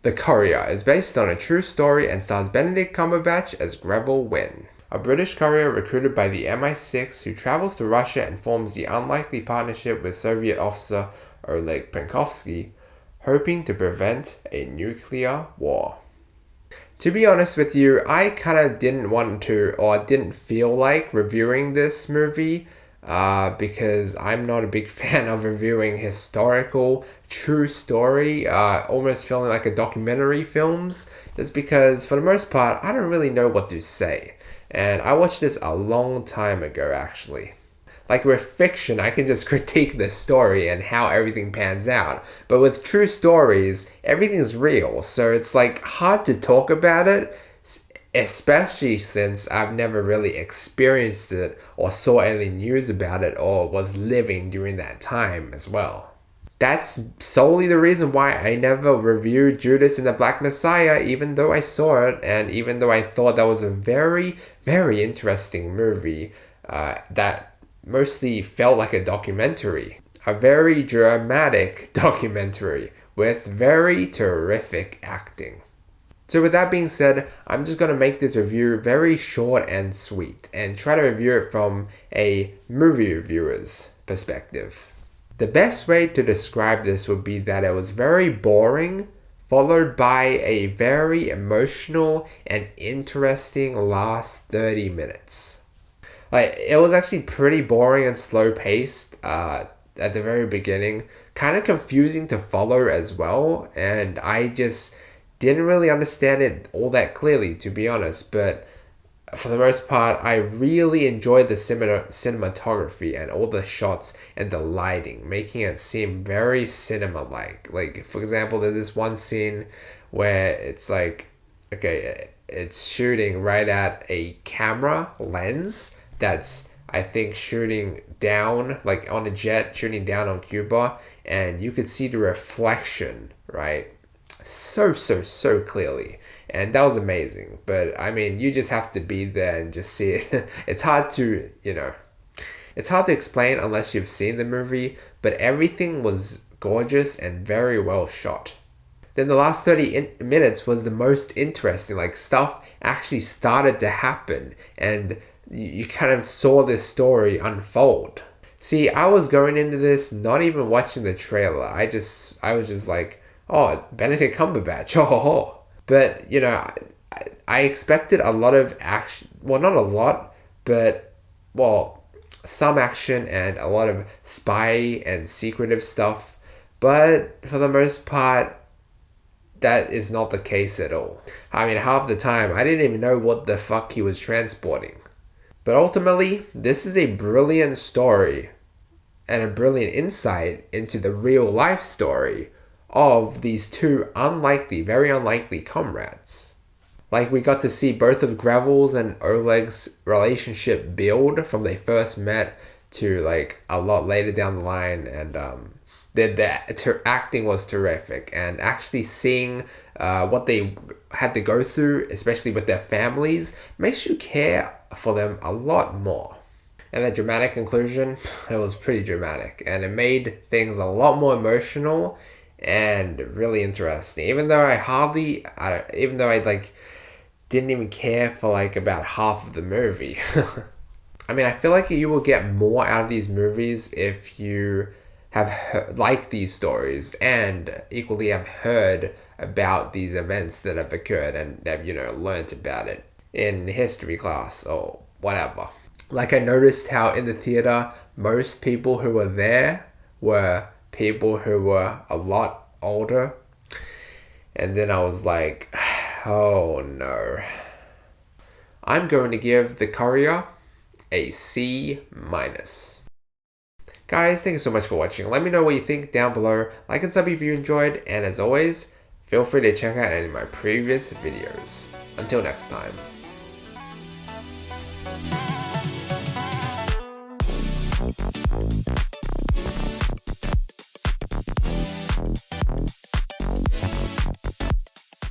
The Courier is based on a true story and stars Benedict Cumberbatch as Greville Wynn, a British courier recruited by the MI6 who travels to Russia and forms the unlikely partnership with Soviet officer Oleg Penkovsky, hoping to prevent a nuclear war. To be honest with you, I kind of didn't want to, or didn't feel like reviewing this movie because I'm not a big fan of reviewing historical, true story, almost feeling like a documentary films, just because for the most part, I don't really know what to say. And I watched this a long time ago, actually. Like with fiction, I can just critique the story and how everything pans out. But with true stories, everything's real. So it's like hard to talk about it, especially since I've never really experienced it or saw any news about it or was living during that time as well. That's solely the reason why I never reviewed Judas and the Black Messiah, even though I saw it and even though I thought that was a very, very interesting movie that mostly felt like a documentary. A very dramatic documentary with very terrific acting. So with that being said, I'm just going to make this review very short and sweet and try to review it from a movie reviewer's perspective. The best way to describe this would be that it was very boring, followed by a very emotional and interesting last 30 minutes. Like, it was actually pretty boring and slow paced at the very beginning. Kind of confusing to follow as well. And I just didn't really understand it all that clearly, to be honest. But for the most part, I really enjoyed the cinematography and all the shots and the lighting, making it seem very cinema-like. Like, for example, there's this one scene where it's like, okay, it's shooting right at a camera lens that's, I think, shooting down, like on a jet, shooting down on Cuba, and you could see the reflection, right? So clearly. And that was amazing. But, I mean, you just have to be there and just see it. It's hard to, it's hard to explain unless you've seen the movie, but everything was gorgeous and very well shot. Then the last 30 minutes was the most interesting. Like, stuff actually started to happen, and you kind of saw this story unfold. See, I was going into this not even watching the trailer. I was just like, oh, Benedict Cumberbatch, oh ho ho. But, I expected a lot of action. Well, not a lot, but, well, some action and a lot of spy and secretive stuff. But for the most part, that is not the case at all. I mean, half the time, I didn't even know what the fuck he was transporting. But ultimately, this is a brilliant story and a brilliant insight into the real life story of these two very unlikely comrades. Like, we got to see both of Greville's and Oleg's relationship build from they first met to like a lot later down the line, and the acting was terrific, and actually seeing what they had to go through, especially with their families, makes you care for them a lot more. And the dramatic conclusion, it was pretty dramatic, and it made things a lot more emotional and really interesting. Even though I like didn't even care for like about half of the movie. I mean, I feel like you will get more out of these movies if you have liked these stories and equally have heard about these events that have occurred and have, learnt about it in history class or whatever. Like, I noticed how in the theater, most people who were there were people who were a lot older. And then I was like, oh no. I'm going to give The Courier a C-. Guys, thank you so much for watching. Let me know what you think down below. Like and sub if you enjoyed. And as always, feel free to check out any of my previous videos. Until next time.